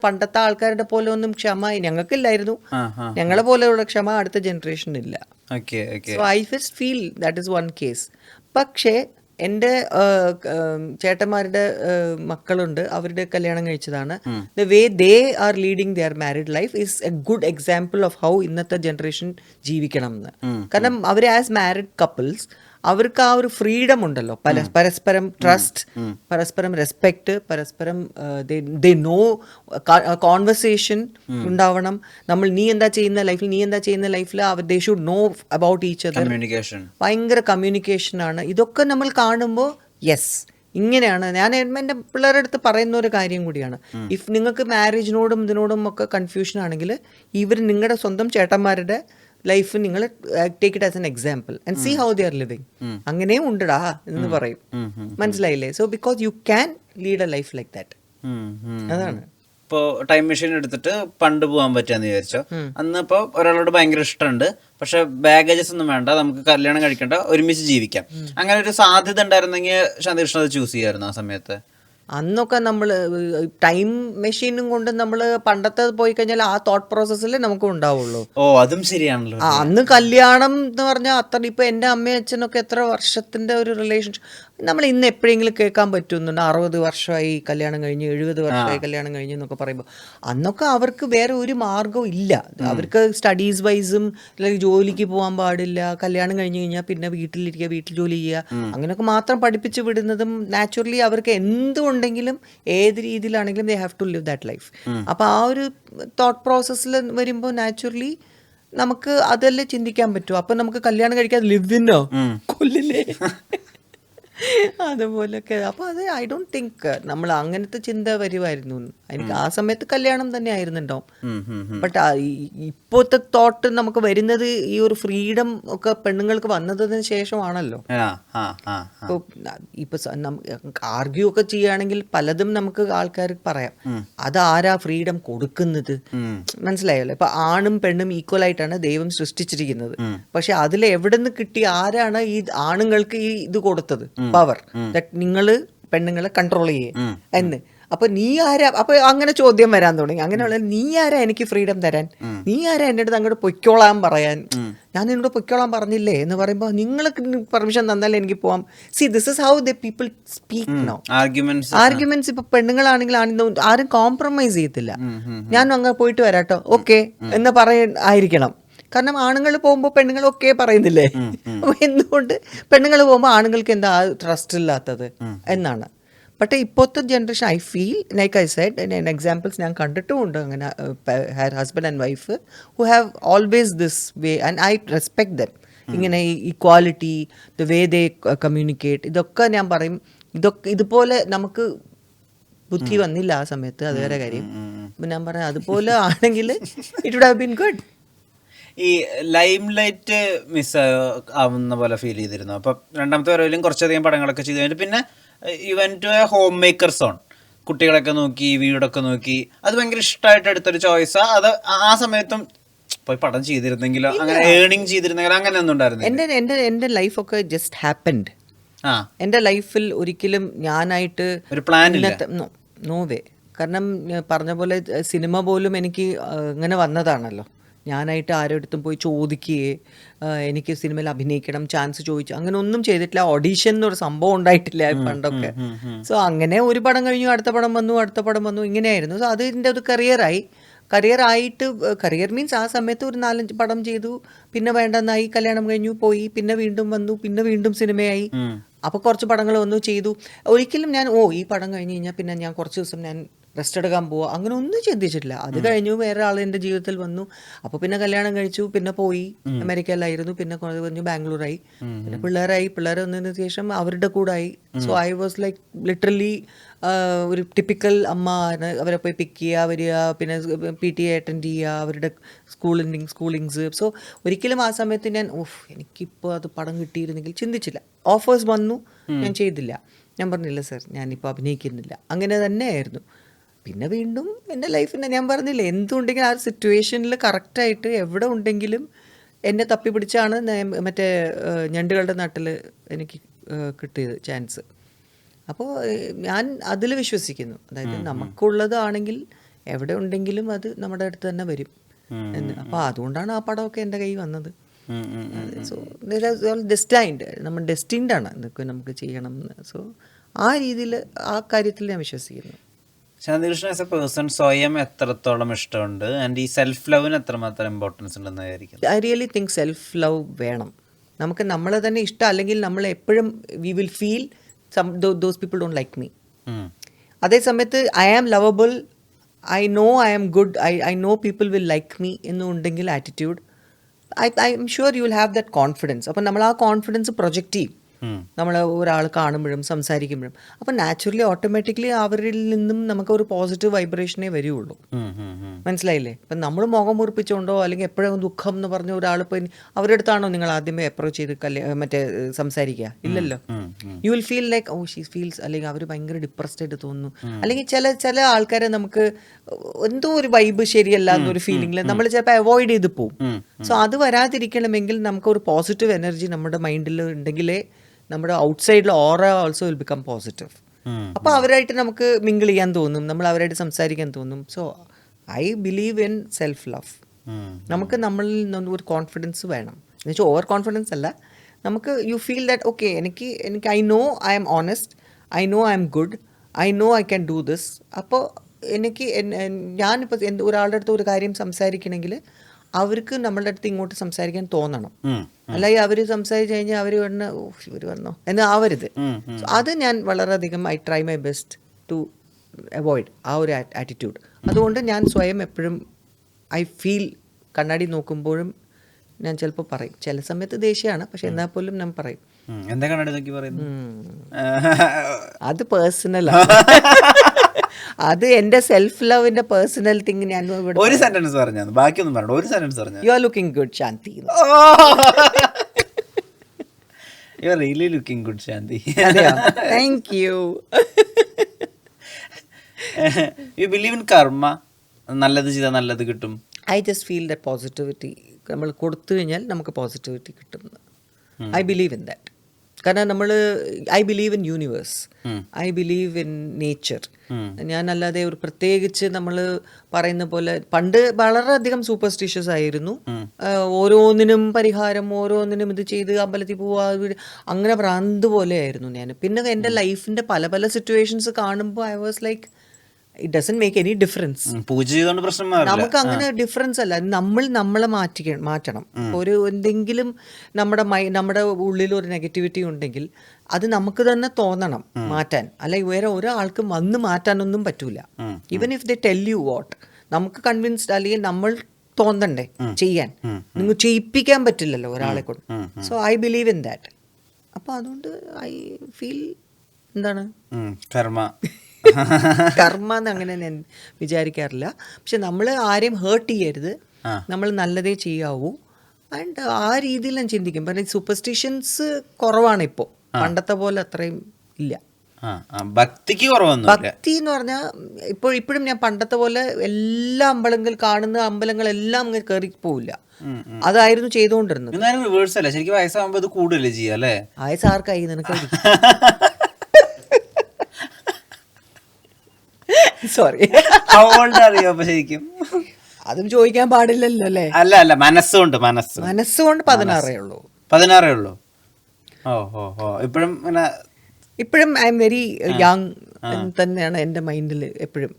പണ്ടത്തെ ആൾക്കാരുടെ പോലെ ഒന്നും ക്ഷമ ഞങ്ങൾക്കില്ലായിരുന്നു. ആ ആ ഞങ്ങളെ പോലെയുള്ള ക്ഷമ അടുത്ത ജനറേഷനില്ല. Okay okay so I just feel that is one case. പക്ഷേ എൻ്റെ ചേട്ടന്മാരുടെ മക്കളുണ്ട്, അവരുടെ കല്യാണം കഴിച്ചതാണ്. The way they are leading their married life is a good example of how ഇന്നത്തെ ജനറേഷൻ ജീവിക്കണം എന്ന്. കാരണം അവർ ആസ് മാരിഡ് കപ്പിൾസ് അവർക്ക് ആ ഒരു ഫ്രീഡം ഉണ്ടല്ലോ, പരസ്പരം ട്രസ്റ്റ്, പരസ്പരം റെസ്പെക്ട്, പരസ്പരം ദേ നോ കോൺവെർസേഷൻ ഉണ്ടാവണം. നീ എന്താ ചെയ്യുന്ന ലൈഫിൽ അവർ they should know about each other. Communication ഭയങ്കര കമ്മ്യൂണിക്കേഷനാണ്. ഇതൊക്കെ നമ്മൾ കാണുമ്പോൾ യെസ് ഇങ്ങനെയാണ്. ഞാൻ എൻ്റെ പിള്ളേരുടെ അടുത്ത് പറയുന്ന ഒരു കാര്യം കൂടിയാണ്, ഇഫ് നിങ്ങൾക്ക് മാരേജിനോടും ഇതിനോടും ഒക്കെ കൺഫ്യൂഷൻ ആണെങ്കിൽ നിങ്ങളുടെ സ്വന്തം ചേട്ടന്മാരുടെ ലൈഫ് നിങ്ങൾ take it as an example and see how they are living. അങ്ങനെയും ഉണ്ടടാ എന്ന് പറയും. മനസ്സിലായില്ലേ? So because you can lead a life like that. അതാണ്. ഇപ്പോൾ ടൈം മെഷീൻ എടുത്തിട്ട് പണ്ട് പോകാൻ പറ്റാന്ന് വിചാരിച്ചോ, അന്ന് ഇപ്പോൾ ഒരാളോട് ഭയങ്കര ഇഷ്ടമുണ്ട്, പക്ഷെ ബാഗേജസ് ഒന്നും വേണ്ട, നമുക്ക് കല്യാണം കഴിക്കണ്ട, ഒരുമിച്ച് ജീവിക്കാം, അങ്ങനെ ഒരു സാധ്യത ഉണ്ടായിരുന്നെങ്കിൽ ശാന്തികൃഷ്ണൻ അത് ചൂസ് ചെയ്യായിരുന്നു ആ സമയത്ത്? അന്നൊക്കെ നമ്മൾ ടൈം മെഷീനും കൊണ്ട് നമ്മൾ പണ്ടത്തെ പോയി കഴിഞ്ഞാൽ ആ തോട്ട് പ്രോസസ്സിൽ നമുക്ക് ഉണ്ടാവുള്ളൂ. ഓ അതും ശരിയാണല്ലോ. അന്ന് കല്യാണം എന്ന് പറഞ്ഞാൽ അത്ര, ഇപ്പൊ എൻ്റെ അമ്മയും അച്ഛനൊക്കെ എത്ര വർഷത്തിന്റെ ഒരു റിലേഷൻഷിപ്പ് നമ്മൾ ഇന്ന് എപ്പോഴെങ്കിലും കേൾക്കാൻ പറ്റുന്നുണ്ട്. 60 വർഷമായി കല്യാണം കഴിഞ്ഞ്, 70 വർഷമായി കല്യാണം കഴിഞ്ഞ് എന്നൊക്കെ പറയുമ്പോൾ അന്നൊക്കെ അവർക്ക് വേറെ ഒരു മാർഗവും ഇല്ല. അവർക്ക് സ്റ്റഡീസ് വൈസും അല്ലെങ്കിൽ ജോലിക്ക് പോകാൻ പാടില്ല, കല്യാണം കഴിഞ്ഞ് കഴിഞ്ഞാൽ പിന്നെ വീട്ടിലിരിക്കുക, വീട്ടിൽ ജോലി ചെയ്യുക, അങ്ങനെയൊക്കെ മാത്രം പഠിപ്പിച്ച് വിടുന്നതും നാച്ചുറലി അവർക്ക് എന്തുണ്ടെങ്കിലും ഏത് രീതിയിലാണെങ്കിലും they have to live that life. അപ്പോൾ ആ ഒരു തോട്ട് പ്രോസസ്സിൽ വരുമ്പോൾ നാച്ചുറലി നമുക്ക് അതല്ലേ ചിന്തിക്കാൻ പറ്റൂ. അപ്പം നമുക്ക് കല്യാണം കഴിക്കാതെ ലിവിനോ കൊല്ലില്ലേ അതുപോലൊക്കെ. അപ്പോൾ അത് ഐ ഡോണ്ട് തിങ്ക് നമ്മൾ അങ്ങനത്തെ ചിന്ത വരുമായിരുന്നു. എനിക്ക് ആ സമയത്ത് കല്യാണം തന്നെ ആയിരുന്നുണ്ടാവും. ബട്ട് ഇപ്പോഴത്തെ തോട്ട് നമുക്ക് വരുന്നത് ഈ ഒരു ഫ്രീഡം ഒക്കെ പെണ്ണുങ്ങൾക്ക് വന്നതിന് ശേഷമാണല്ലോ. ഇപ്പൊ ആർഗ്യൂ ഒക്കെ ചെയ്യുകയാണെങ്കിൽ പലതും നമുക്ക് ആൾക്കാർ പറയാം, അതാരാ ഫ്രീഡം കൊടുക്കുന്നത്? മനസ്സിലായല്ലോ. ഇപ്പൊ ആണും പെണ്ണും ഈക്വൽ ആയിട്ടാണ് ദൈവം സൃഷ്ടിച്ചിരിക്കുന്നത്. പക്ഷെ അതിൽ എവിടെ നിന്ന് കിട്ടി, ആരാണ് ഈ ആണുങ്ങൾക്ക് ഈ ഇത് കൊടുത്തത്, പവർ, നിങ്ങള് പെണ്ണുങ്ങളെ കൺട്രോൾ ചെയ്യേ എന്ന്? അപ്പൊ നീ ആരാ? അപ്പൊ അങ്ങനെ ചോദ്യം വരാൻ തുടങ്ങി. അങ്ങനെയുള്ള നീ ആരാ എനിക്ക് ഫ്രീഡം തരാൻ? നീ ആരാ എൻ്റെ അടുത്ത് അങ്ങോട്ട് പൊയ്ക്കോളാൻ പറയാൻ? ഞാൻ നിന്നോട് പൊയ്ക്കോളാൻ പറഞ്ഞില്ലേ എന്ന് പറയുമ്പോൾ നിങ്ങൾ പെർമിഷൻ തന്നാലേ എനിക്ക് പോവാം. See this is how the people speak now. Arguments ഇപ്പൊ പെണ്ണുങ്ങളാണെങ്കിൽ ആരും കോംപ്രമൈസ് ചെയ്യത്തില്ല. ഞാൻ അങ്ങ് പോയിട്ട് വരാട്ടോ, ഓക്കെ എന്ന് ആയിരിക്കണം. കാരണം ആണുങ്ങൾ പോകുമ്പോൾ പെണ്ണുങ്ങൾ ഒക്കെ പറയുന്നില്ലേ? എന്തുകൊണ്ട് പെണ്ണുങ്ങൾ പോകുമ്പോൾ ആണുങ്ങൾക്ക് എന്താ ട്രസ്റ്റ് ഇല്ലാത്തത് എന്നാണ്. പക്ഷേ ഇപ്പോഴത്തെ generation I feel like I said, examples ഞാൻ കണ്ടിട്ടുമുണ്ട് അങ്ങനെ husband and wife who have always this way and I respect them. ഇങ്ങനെ equality, the way they communicate, ഇതൊക്കെ ഞാൻ പറയും. ഇതുപോലെ നമുക്ക് ബുദ്ധി വന്നില്ല ആ സമയത്ത്, അത് വേറെ കാര്യം. ഞാൻ പറയാം അതുപോലെ ആണെങ്കിൽ it would have been good. ഈ ലൈം ലൈറ്റ് മിസ് ആവുന്ന പോലെ ഫീൽ ചെയ്തിരുന്നു. അപ്പം രണ്ടാമത്തെ വരവിലും കുറച്ചധികം പടങ്ങളൊക്കെ ചെയ്ത് കഴിഞ്ഞിട്ട് പിന്നെ you went to a homemaker zone, കുട്ടികളൊക്കെ നോക്കി, വീടൊക്കെ നോക്കി, അത് ഭയങ്കര ഇഷ്ടമായിട്ട് എടുത്തൊരു ചോയ്സാ? അത് ആ സമയത്തും പോയി പടം ചെയ്തിരുന്നെങ്കിലോ, അങ്ങനെ ഏണിങ് ചെയ്തിരുന്നെങ്കിലോ, അങ്ങനെ ഒന്നും ഉണ്ടായിരുന്നു? എൻ്റെ ലൈഫൊക്കെ ജസ്റ്റ് ഹാപ്പൻഡ്. എൻ്റെ ലൈഫിൽ ഒരിക്കലും ഞാനായിട്ട് ഒരു പ്ലാൻ ഇല്ല, നോ വേ. കാരണം പറഞ്ഞ പോലെ സിനിമ പോലും എനിക്ക് ഇങ്ങനെ വന്നതാണല്ലോ. ഞാനായിട്ട് ആരോടത്തും പോയി ചോദിക്കുകയെ എനിക്ക് സിനിമയിൽ അഭിനയിക്കണം ചാൻസ് ചോദിച്ചു അങ്ങനെ ഒന്നും ചെയ്തിട്ടില്ല. ഓഡീഷൻ എന്നൊരു സംഭവം ഉണ്ടായിട്ടില്ല പണ്ടൊക്കെ. സോ അങ്ങനെ ഒരു പടം കഴിഞ്ഞു, അടുത്ത പടം വന്നു, ഇങ്ങനെയായിരുന്നു. സോ അതിൻ്റെ ഒരു കരിയർ മീൻസ് ആ സമയത്ത് ഒരു 4-5 പടം ചെയ്തു, പിന്നെ വേണ്ടെന്നായി, കല്യാണം കഴിഞ്ഞു, പോയി, പിന്നെ വീണ്ടും വന്നു, പിന്നെ വീണ്ടും സിനിമയായി. അപ്പോൾ കുറച്ച് പടങ്ങൾ വന്നു, ചെയ്തു. ഒരിക്കലും ഞാൻ ഈ പടം കഴിഞ്ഞ് കഴിഞ്ഞാൽ പിന്നെ ഞാൻ കുറച്ച് ദിവസം ഞാൻ റെസ്റ്റ് എടുക്കാൻ പോവുക, അങ്ങനെ ഒന്നും ചിന്തിച്ചിട്ടില്ല. അത് കഴിഞ്ഞു, വേറെ ആൾ എൻ്റെ ജീവിതത്തിൽ വന്നു, അപ്പോൾ പിന്നെ കല്യാണം കഴിച്ചു, പിന്നെ പോയി, അമേരിക്കയിലായിരുന്നു, പിന്നെ കഴിഞ്ഞു ബാംഗ്ലൂരായി, പിന്നെ പിള്ളേർ വന്നതിന് ശേഷം അവരുടെ കൂടെ ആയി. So I was like literally ഒരു ടിപ്പിക്കൽ അമ്മ. അവരെ പോയി പിക്ക് ചെയ്യുക, വരിക, പിന്നെ PTA അറ്റൻഡ് ചെയ്യുക, അവരുടെ സ്കൂളിങ്സ്. സോ ഒരിക്കലും ആ സമയത്ത് ഞാൻ എനിക്കിപ്പോൾ അത് പടം കിട്ടിയിരുന്നെങ്കിൽ ചിന്തിച്ചില്ല. ഓഫേഴ്സ് വന്നു, ഞാൻ ചെയ്തില്ല. ഞാൻ പറഞ്ഞില്ല സർ ഞാനിപ്പോൾ അഭിനയിക്കുന്നില്ല, അങ്ങനെ തന്നെയായിരുന്നു. പിന്നെ വീണ്ടും എൻ്റെ ലൈഫിൽ ഞാൻ പറഞ്ഞില്ലേ, എന്തുണ്ടെങ്കിലും ആ സിറ്റുവേഷനിൽ കറക്റ്റായിട്ട് എവിടെ ഉണ്ടെങ്കിലും എന്നെ തപ്പി പിടിച്ചാണ് മറ്റേ ഞണ്ടുകളുടെ നാട്ടിൽ എനിക്ക് കിട്ടിയത് ചാൻസ്. അപ്പോൾ ഞാൻ അതിൽ വിശ്വസിക്കുന്നു. അതായത് നമുക്കുള്ളതാണെങ്കിൽ എവിടെ ഉണ്ടെങ്കിലും അത് നമ്മുടെ അടുത്ത് തന്നെ വരും എന്ന്. അപ്പോൾ അതുകൊണ്ടാണ് ആ പടമൊക്കെ എൻ്റെ കയ്യിൽ വന്നത്. സോ ഡെസ്റ്റൈൻഡ്, നമ്മൾ ഡെസ്റ്റിൻഡ് ആണ് ഇതൊക്കെ നമുക്ക് ചെയ്യണം എന്ന്. സോ ആ രീതിയിൽ ആ കാര്യത്തിൽ ഞാൻ വിശ്വസിക്കുന്നു. ശാന്തികൃഷ്ണൻ ആസ് എ പേഴ്സൺ സ്വയം എത്രത്തോളം ഇഷ്ടമുണ്ട് ആൻഡ് ഈ സെൽഫ് ലവിന് എത്രമാത്രം ഇമ്പോർട്ടൻസ് ഉണ്ടെന്ന് വിചാരിക്കുന്നു? I really think self love വേണം നമുക്ക്. നമ്മളെ തന്നെ ഇഷ്ടം, അല്ലെങ്കിൽ നമ്മൾ എപ്പോഴും we will feel those people don't like me. അതേ സമയത്ത് I am lovable, I know I am good, I know people will like me എന്നുണ്ടെങ്കിൽ attitude, I am sure you will have that confidence. അപ്പം നമ്മൾ ആ confidence project ചെയ്യും നമ്മൾ ഒരാൾ കാണുമ്പോഴും സംസാരിക്കുമ്പോഴും. അപ്പം നാച്ചുറലി ഓട്ടോമാറ്റിക്കലി അവരിൽ നിന്നും നമുക്ക് ഒരു പോസിറ്റീവ് വൈബ്രേഷനേ വരികയുള്ളൂ. മനസ്സിലായില്ലേ? ഇപ്പം നമ്മൾ മുഖം മുറിപ്പിച്ചുകൊണ്ടോ അല്ലെങ്കിൽ എപ്പോഴും ദുഃഖം എന്ന് പറഞ്ഞ ഒരാളിപ്പോൾ അവരുടെ അടുത്താണോ നിങ്ങൾ ആദ്യമേ അപ്രോച്ച് ചെയ്ത് സംസാരിക്കുക? ഇല്ലല്ലോ. You will feel like oh she feels, അല്ലെങ്കിൽ അവർ ഭയങ്കര ഡിപ്രസ്ഡ് ആയിട്ട് തോന്നുന്നു, അല്ലെങ്കിൽ ചില ആൾക്കാരെ നമുക്ക് എന്തോ ഒരു വൈബ് ശരിയല്ല എന്നൊരു ഫീലിംഗിൽ നമ്മൾ ചിലപ്പോൾ അവോയ്ഡ് ചെയ്ത് പോകും. സോ അത് വരാതിരിക്കണമെങ്കിൽ നമുക്കൊരു പോസിറ്റീവ് എനർജി നമ്മുടെ മൈൻഡിൽ ഉണ്ടെങ്കിലേ നമ്മുടെ ഔട്ട്സൈഡിൽ ഓറ ഓൾസോ വിൽ ബിക്കം പോസിറ്റീവ്. അപ്പോൾ അവരായിട്ട് നമുക്ക് മിങ്കിൾ ചെയ്യാൻ തോന്നും, നമ്മൾ അവരായിട്ട് സംസാരിക്കാൻ തോന്നും. So I believe in self love. നമുക്ക് നമ്മളിൽ നിന്ന് ഒരു കോൺഫിഡൻസ് വേണം. എന്ന് വെച്ചാൽ ഓവർ കോൺഫിഡൻസ് അല്ല, നമുക്ക് യു ഫീൽ ദാറ്റ് ഓക്കെ എനിക്ക് I know I M honest, I know I M good, I know I can do this. അപ്പോൾ ഞാനിപ്പോൾ ഒരാളുടെ അടുത്ത് ഒരു കാര്യം സംസാരിക്കണമെങ്കിൽ അവർക്ക് നമ്മളുടെ അടുത്ത് ഇങ്ങോട്ട് സംസാരിക്കാൻ തോന്നണം. അല്ലെങ്കിൽ അവർ സംസാരിച്ച് കഴിഞ്ഞാൽ അവർ വന്നോ എന്ന് ആവരുത്. അത് ഞാൻ വളരെയധികം I try my best to avoid ആ ഒരു ആറ്റിറ്റ്യൂഡ്. അതുകൊണ്ട് ഞാൻ സ്വയം എപ്പോഴും ഐ ഫീൽ കണ്ണാടി നോക്കുമ്പോഴും ഞാൻ ചിലപ്പോൾ പറയും, ചില സമയത്ത് ദേഷ്യമാണ്, പക്ഷെ എന്നാൽ പോലും ഞാൻ പറയും. എന്താ കണ്ണാടി നോക്കി പറയുന്നു? അത് പേഴ്സണലാണ്. അത് എന്റെ സെൽഫ് ലവിന്റെ പേഴ്സണൽ തിങ്. ഞാൻ ഒരു സെന്റൻസ് പറഞ്ഞു, ബാക്കിയൊന്നും പറഞ്ഞു. ഒരു സെന്റൻസ് പറഞ്ഞു. You are looking good Shanti. You are really looking good Shanti. Thank you. You believe in karma? നല്ലത് ചെയ്താൽ നല്ലത് കിട്ടും. I just feel that positivity നമ്മൾ കൊടുത്തു കഴിഞ്ഞാൽ നമുക്ക് പോസിറ്റിവിറ്റി കിട്ടും. I believe in that. കാരണം I believe in universe, I believe in nature. ഞാനല്ലാതെ ഒരു പ്രത്യേകിച്ച് നമ്മൾ പറയുന്ന പോലെ പണ്ട് വളരെയധികം സൂപ്പർസ്റ്റിഷ്യസ് ആയിരുന്നു. ഓരോന്നിനും പരിഹാരം, ഓരോന്നിനും ഇത് ചെയ്ത് അമ്പലത്തിൽ പോവുക, അങ്ങനെ ഭ്രാന്ത് പോലെയായിരുന്നു ഞാൻ. പിന്നെ എൻ്റെ ലൈഫിൻ്റെ പല പല സിറ്റുവേഷൻസ് കാണുമ്പോൾ I was like it doesn't make any difference. നമുക്ക് അങ്ങനെ ഡിഫറൻസ് അല്ല, നമ്മളെ മാറ്റണം. ഒരു എന്തെങ്കിലും നമ്മുടെ ഉള്ളിൽ ഒരു നെഗറ്റിവിറ്റി ഉണ്ടെങ്കിൽ അത് നമുക്ക് തന്നെ തോന്നണം മാറ്റാൻ. അല്ലെങ്കിൽ വേറെ ഒരാൾക്കും വന്ന് മാറ്റാനൊന്നും പറ്റൂല. Even if they tell you what, നമുക്ക് കൺവിൻസ്ഡ് അല്ലെങ്കിൽ നമ്മൾ തോന്നണ്ടേ ചെയ്യാൻ. നിങ്ങൾ ചെയ്യിപ്പിക്കാൻ പറ്റില്ലല്ലോ ഒരാളെ കൊണ്ട്. So I believe in that. അപ്പോൾ അതുകൊണ്ട് ഐ ഫീൽ എന്താണ് കർമ്മ എന്ന് അങ്ങനെ ഞാൻ വിചാരിക്കാറില്ല. പക്ഷെ നമ്മൾ ആരെയും ഹേർട്ട് ചെയ്യരുത്, നമ്മൾ നല്ലതേ ചെയ്യാവൂ. ആൻഡ് ആ രീതിയിൽ ഞാൻ ചിന്തിക്കും. കാരണം സൂപ്പർസ്റ്റിഷ്യൻസ് കുറവാണ് ഇപ്പോൾ, പണ്ടത്തെ പോലെ അത്രയും ഇല്ല. ഭക്തിക്ക് കുറവൊന്നും. ഭക്തി എന്ന് പറഞ്ഞാൽ ഇപ്പോഴും ഞാൻ പണ്ടത്തെ പോലെ എല്ലാ കാണുന്ന അമ്പലങ്ങളെല്ലാം അങ്ങനെ കയറി പോവില്ല. അതായിരുന്നു ചെയ്തുകൊണ്ടിരുന്നത്. ശരിക്കും വയസ്സാകുമ്പോൾ ഇത് കൂടുതലേ ചെയ്യാം അല്ലേ? വയസ്സാർക്കായി നിനക്ക് സോറി ശരിക്കും അതും ചോദിക്കാൻ പാടില്ലല്ലോ അല്ലേ? അല്ല മനസ്സുകൊണ്ട് 16 ഉള്ളൂ. 16 ഉള്ളൂ. ഇപ്പോഴും ഐ എം വെരി യങ് തന്നെയാണ് എൻ്റെ മൈൻഡിൽ എപ്പോഴും.